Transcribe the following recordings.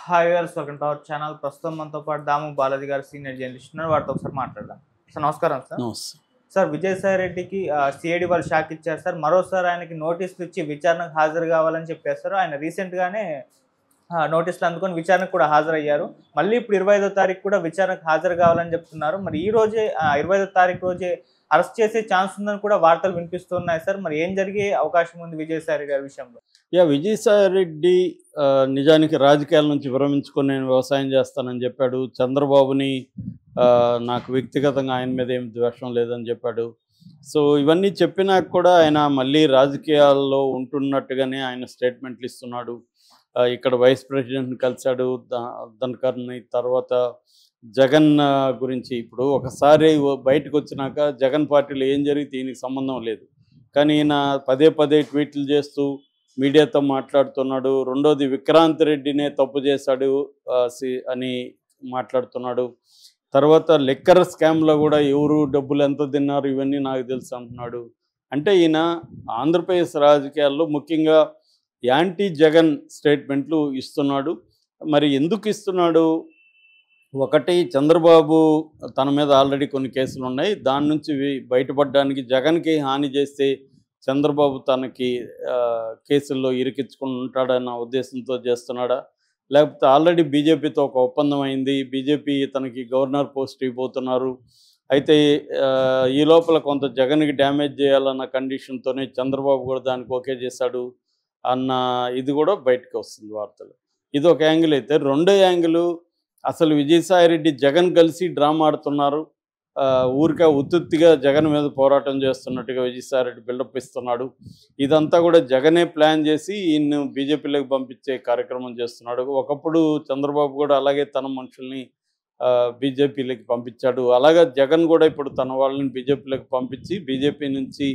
Hi viewers, welcome to our channel. ప్రస్తుతం మనతో పాటు దాము బాలాజీ గారు సీనియర్ జర్నలిస్ట్ ఉన్నారు. వాటితో ఒకసారి మాట్లాడదాం. సార్ నమస్కారం. నమస్తే. సార్ విజయసాయి రెడ్డికి సిఐడి వాళ్ళు షాక్ ఇచ్చారు సార్. మరోసారి ఆయనకి నోటీసులు ఇచ్చి విచారణకు హాజరు కావాలని చెప్పేస్తారు. ఆయన రీసెంట్గానే నోటీసులు అందుకొని విచారణకు కూడా హాజరయ్యారు. మళ్ళీ ఇప్పుడు 25వ తారీఖు కూడా విచారణకు హాజరు కావాలని చెప్తున్నారు. మరి ఈ రోజే 25వ తారీఖు రోజే అరెస్ట్ చేసే ఛాన్స్ ఉందని కూడా వార్తలు వినిపిస్తున్నాయి సార్. మరి ఏం జరిగే అవకాశం ఉంది విజయసాయి రెడ్డి గారి విషయంలో? విజయసాయి రెడ్డి నిజానికి రాజకీయాల నుంచి విరమించుకొని నేను వ్యవసాయం చేస్తానని చెప్పాడు. చంద్రబాబుని నాకు వ్యక్తిగతంగా ఆయన మీద ఏం ద్వేషం లేదని చెప్పాడు. సో ఇవన్నీ చెప్పినా కూడా ఆయన మళ్ళీ రాజకీయాల్లో ఉంటున్నట్టుగానే ఆయన స్టేట్మెంట్లు ఇస్తున్నాడు. ఇక్కడ వైస్ ప్రెసిడెంట్ని కలిశాడు ధన్కర్ని. తర్వాత జగన్ గురించి ఇప్పుడు ఒకసారి బయటకు వచ్చినాక జగన్ పార్టీలో ఏం జరిగితే ఈయనకి సంబంధం లేదు. కానీ ఈయన పదే పదే ట్వీట్లు చేస్తూ మీడియాతో మాట్లాడుతున్నాడు. రెండోది విక్రాంత్ రెడ్డినే తప్పు చేశాడు అని మాట్లాడుతున్నాడు. తర్వాత లిక్కర్ స్కామ్లో కూడా ఎవరు డబ్బులు ఎంత తిన్నారు ఇవన్నీ నాకు తెలుసు అంటున్నాడు. అంటే ఈయన ఆంధ్రప్రదేశ్ రాజకీయాల్లో ముఖ్యంగా యాంటీ జగన్ స్టేట్మెంట్లు ఇస్తున్నాడు. మరి ఎందుకు ఇస్తున్నాడు? ఒకటి, చంద్రబాబు తన మీద ఆల్రెడీ కొన్ని కేసులు ఉన్నాయి. దాని నుంచి బయటపడడానికి జగన్కి హాని చేస్తే చంద్రబాబు తనకి కేసుల్లో ఇరికించుకుని ఉంటాడన్న ఉద్దేశంతో చేస్తున్నాడా, లేకపోతే ఆల్రెడీ బీజేపీతో ఒక ఒప్పందం అయింది, బీజేపీ తనకి గవర్నర్ పోస్ట్ ఇవ్వబోతున్నారు, అయితే ఈ లోపల కొంత జగన్కి డ్యామేజ్ చేయాలన్న కండిషన్తోనే చంద్రబాబు కూడా దానికి ఓకే చేశాడు అన్న ఇది కూడా బయటకు వస్తుంది వార్తలు. ఇది ఒక యాంగిల్ అయితే, రెండో యాంగిల్ అసలు విజయసాయి రెడ్డి జగన్ కలిసి డ్రామా ఆడుతున్నారు. ఊరికే ఉత్తుత్తిగా జగన్ మీద పోరాటం చేస్తున్నట్టుగా విజయసాయి రెడ్డి బిల్డప్ ఇస్తున్నాడు. ఇదంతా కూడా జగనే ప్లాన్ చేసి ఈయన్ను బీజేపీలోకి పంపించే కార్యక్రమం చేస్తున్నాడు. ఒకప్పుడు చంద్రబాబు కూడా అలాగే తన మనుషుల్ని బీజేపీలోకి పంపించాడు. అలాగే జగన్ కూడా ఇప్పుడు తన వాళ్ళని బీజేపీలోకి పంపించి బీజేపీ నుంచి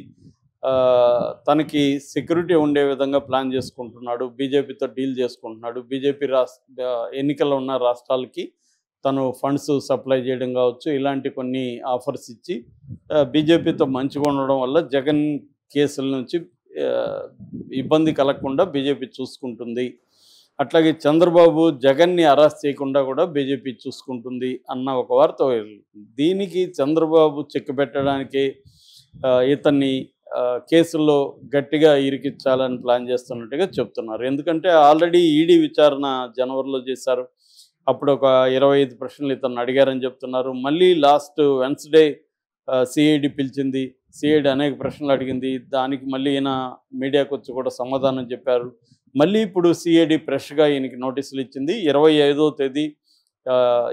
తనకి సెక్యూరిటీ ఉండే విధంగా ప్లాన్ చేసుకుంటున్నాడు. బీజేపీతో డీల్ చేసుకుంటున్నాడు. బీజేపీ ఎన్నికల్లో ఉన్న రాష్ట్రాలకి తను ఫండ్స్ సప్లై చేయడం కావచ్చు, ఇలాంటి కొన్ని ఆఫర్స్ ఇచ్చి బీజేపీతో మంచిగా ఉండడం వల్ల జగన్ కేసుల నుంచి ఇబ్బంది కలగకుండా బీజేపీ చూసుకుంటుంది. అట్లాగే చంద్రబాబు జగన్ని అరెస్ట్ చేయకుండా కూడా బీజేపీ చూసుకుంటుంది అన్న ఒక వార్త. దీనికి చంద్రబాబు చెక్ పెట్టడానికి ఇతన్ని కేసుల్లో గట్టిగా ఇరికించాలని ప్లాన్ చేస్తున్నట్టుగా చెప్తున్నారు. ఎందుకంటే ఆల్రెడీ ఈడీ విచారణ జనవరిలో చేశారు. అప్పుడు ఒక 25 ప్రశ్నలు ఇతను అడిగారని చెప్తున్నారు. మళ్ళీ లాస్ట్ వెన్స్డే సిఐడి పిలిచింది. సిఐడి అనేక ప్రశ్నలు అడిగింది. దానికి మళ్ళీ ఈయన మీడియాకు వచ్చి కూడా సమాధానం చెప్పారు. మళ్ళీ ఇప్పుడు సిఐడి ఫ్రెష్గా ఈయనకి నోటీసులు ఇచ్చింది. 25వ తేదీ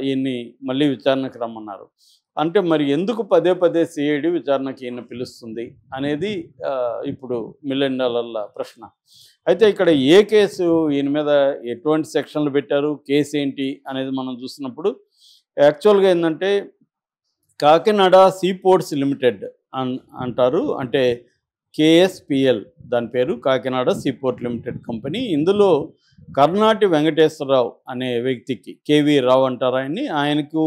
ఈయన్ని మళ్ళీ విచారణకు రమ్మన్నారు. అంటే మరి ఎందుకు పదే పదే సిఐడి విచారణకి ఈయన పిలుస్తుంది అనేది ఇప్పుడు $1 మిలియన్ ప్రశ్న. అయితే ఇక్కడ ఏ కేసు ఈయన మీద ఎటువంటి సెక్షన్లు పెట్టారు, కేసు ఏంటి అనేది మనం చూసినప్పుడు యాక్చువల్గా ఏంటంటే కాకినాడ సీపోర్ట్స్ లిమిటెడ్ అంటారు. అంటే KSPL దాని పేరు, కాకినాడ సీపోర్ట్ లిమిటెడ్ కంపెనీ. ఇందులో కర్ణాటి వెంకటేశ్వరరావు అనే వ్యక్తికి, కేవీ రావు అంటారు ఆయన్ని, ఆయనకు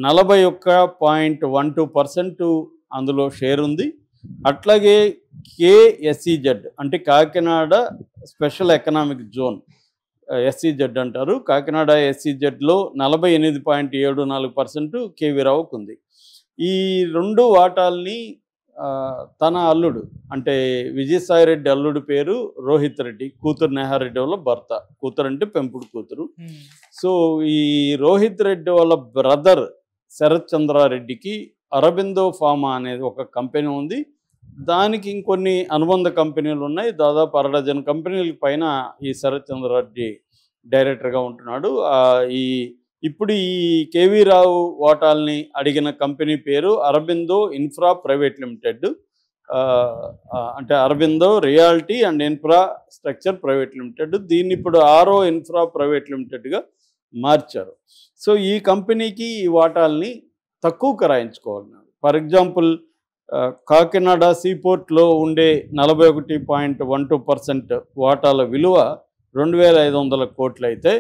41.12% అందులో షేర్ ఉంది. అట్లాగే KSEZ అంటే Kakinada special economic zone, SEZ అంటారు. కాకినాడ SEZలో 48.74% కేవీ రావుకు ఉంది. ఈ రెండు వాటాల్ని తన అల్లుడు అంటే విజయసాయి రెడ్డి అల్లుడు పేరు రోహిత్ రెడ్డి, కూతురు నేహారెడ్డి వాళ్ళ భర్త, కూతురు అంటే పెంపుడు కూతురు. సో ఈ రోహిత్ రెడ్డి వాళ్ళ బ్రదర్ శరత్ చంద్రారెడ్డికి అరబిందో ఫార్మా అనేది ఒక కంపెనీ ఉంది. దానికి ఇంకొన్ని అనుబంధ కంపెనీలు ఉన్నాయి. దాదాపు 12 కంపెనీల పైన ఈ శరత్ చంద్రారెడ్డి డైరెక్టర్గా ఉంటున్నాడు. ఇప్పుడు ఈ కేవీ రావు వాటాల్ని అడిగిన కంపెనీ పేరు అరబిందో ఇన్ఫ్రా ప్రైవేట్ లిమిటెడ్, అంటే Aurobindo reality and infrastructure private limited. దీన్ని ఇప్పుడు ఆరో ఇన్ఫ్రా ప్రైవేట్ లిమిటెడ్గా మార్చారు. సో ఈ కంపెనీకి ఈ వాటాల్ని తక్కువకు రాయించుకోవాలన్నారు. ఫర్ ఎగ్జాంపుల్ కాకినాడ సీపోర్ట్లో ఉండే 41.12% వాటాల విలువ 2,500 కోట్లు అయితే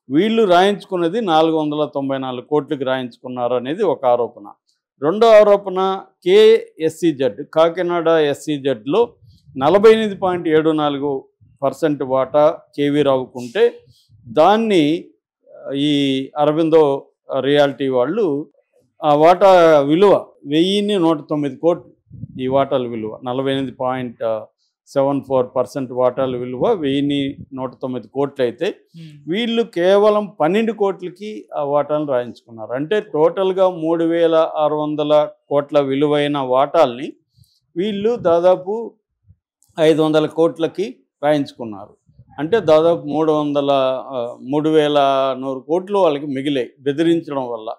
వీళ్ళు రాయించుకున్నది 494 కోట్లకి రాయించుకున్నారు అనేది ఒక ఆరోపణ. రెండో ఆరోపణ KSEZ కాకినాడ SEZలో 48.74% వాటా కేవీ రావుకుంటే దాన్ని ఈ అరవిందో రియాలిటీ వాళ్ళు ఆ వాటా విలువ 1109 కోట్లు. ఈ వాటాల విలువ 48.74% వాటాల విలువ 1109 కోట్లు అయితే వీళ్ళు కేవలం 12 కోట్లకి ఆ వాటాలను రాయించుకున్నారు. అంటే టోటల్గా 3600 కోట్ల విలువైన వాటాల్ని వీళ్ళు దాదాపు 500 కోట్లకి రాయించుకున్నారు. అంటే దాదాపు 3100 కోట్లు వాళ్ళకి మిగిలాయి బెదిరించడం వల్ల.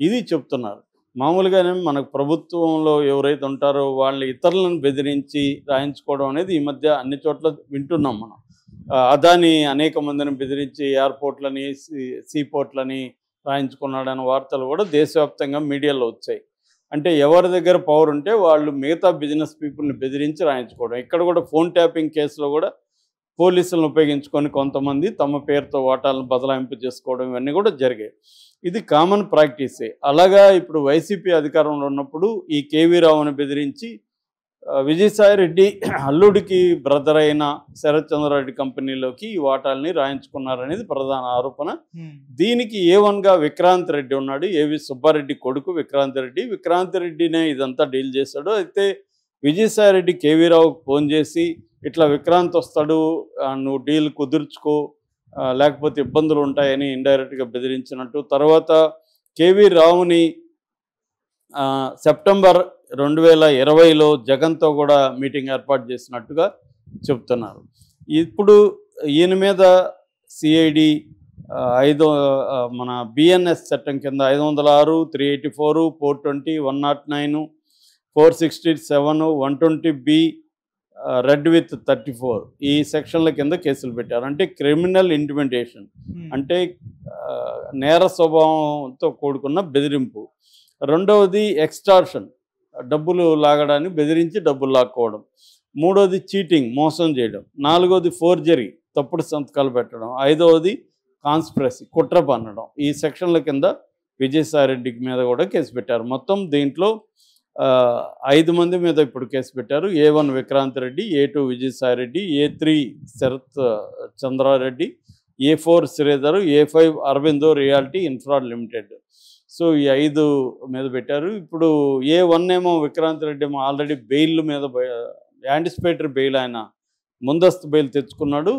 ఇది చెప్తున్నారు. మామూలుగానే మనకు ప్రభుత్వంలో ఎవరైతే ఉంటారో వాళ్ళు ఇతరులను బెదిరించి రాయించుకోవడం అనేది ఈ మధ్య అన్ని చోట్ల వింటున్నాం మనం. అదాని అనేక మందిని బెదిరించి ఎయిర్పోర్ట్లని సీపోర్ట్లని రాయించుకున్నాడనే వార్తలు కూడా దేశవ్యాప్తంగా మీడియాలో వచ్చాయి. అంటే ఎవరి దగ్గర పవర్ ఉంటే వాళ్ళు మిగతా బిజినెస్ పీపుల్ని బెదిరించి రాయించుకోవడం. ఇక్కడ కూడా ఫోన్ ట్యాపింగ్ కేసులో కూడా పోలీసులను ఉపయోగించుకొని కొంతమంది తమ పేరుతో వాటాలను బదలాయింపు చేసుకోవడం ఇవన్నీ కూడా జరిగాయి. ఇది కామన్ ప్రాక్టీసే. అలాగా ఇప్పుడు వైసీపీ అధికారంలో ఉన్నప్పుడు ఈ కేవీ రావుని బెదిరించి విజయసాయిరెడ్డి అల్లుడికి బ్రదర్ అయిన శరత్ చంద్రారెడ్డి కంపెనీలోకి ఈ వాటాలని రాయించుకున్నారనేది ప్రధాన ఆరోపణ. దీనికి A1గా విక్రాంత్ రెడ్డి ఉన్నాడు. ఏవి సుబ్బారెడ్డి కొడుకు విక్రాంత్ రెడ్డి. విక్రాంత్ రెడ్డినే ఇదంతా డీల్ చేశాడు. అయితే విజయసాయిరెడ్డి కేవీ రావుకు ఫోన్ చేసి ఇట్లా విక్రాంత్ వస్తాడు, నువ్వు డీల్ కుదుర్చుకో, లేకపోతే ఇబ్బందులు ఉంటాయని ఇండైరెక్ట్గా బెదిరించినట్టు. తర్వాత కేవీ రావుని సెప్టెంబర్ 2020లో జగన్తో కూడా మీటింగ్ ఏర్పాటు చేసినట్టుగా చెప్తున్నారు. ఇప్పుడు ఈయన మీద సిఐడి మన బిఎన్ఎస్ చట్టం కింద 506, 384, 420, 109, 467, 120B, రెడ్ విత్ 34 ఈ సెక్షన్ల కింద కేసులు పెట్టారు. అంటే క్రిమినల్ ఇంటిమిడేషన్, అంటే నేర స్వభావంతో కూడుకున్న బెదిరింపు. రెండవది ఎక్స్టార్షన్, డబ్బులు లాగడానికి బెదిరించి డబ్బులు లాక్కోవడం. మూడవది చీటింగ్, మోసం చేయడం. నాలుగవది ఫోర్జరీ, తప్పుడు సంతకాలు పెట్టడం. ఐదవది కాన్స్పిరసీ, కుట్ర పన్నడం. ఈ సెక్షన్ల కింద విజయసాయిరెడ్డి మీద కూడా కేసు పెట్టారు. మొత్తం దీంట్లో 5 మంది మీద ఇప్పుడు కేసు పెట్టారు. A1 Vikrant Reddy, A2 Vijayasai Reddy, A3 Sarath Chandra Reddy, A4 Sridhar, A5 Aurobindo reality infra limited. So ఈ 5 మీద పెట్టారు. ఇప్పుడు A1 ఏమో విక్రాంత్ రెడ్డి ఏమో ఆల్రెడీ బెయిల్ మీద యాంటిసిపేటరీ బెయిల్, ఆయన ముందస్తు బెయిల్ తెచ్చుకున్నాడు.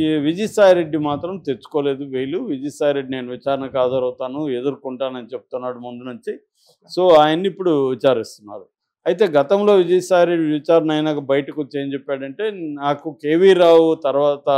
ఈ విజయసాయిరెడ్డి మాత్రం తెచ్చుకోలేదు బెయిల్. విజయసాయిరెడ్డి నేను విచారణకు హాజరవుతాను, ఎదుర్కొంటానని చెప్తున్నాడు ముందు నుంచి. సో ఆయన్ని ఇప్పుడు విచారిస్తున్నారు. అయితే గతంలో విజయసాయిరెడ్డి విచారణ అయినాక బయటకు వచ్చి ఏం చెప్పాడంటే, నాకు కేవీ రావు తర్వాత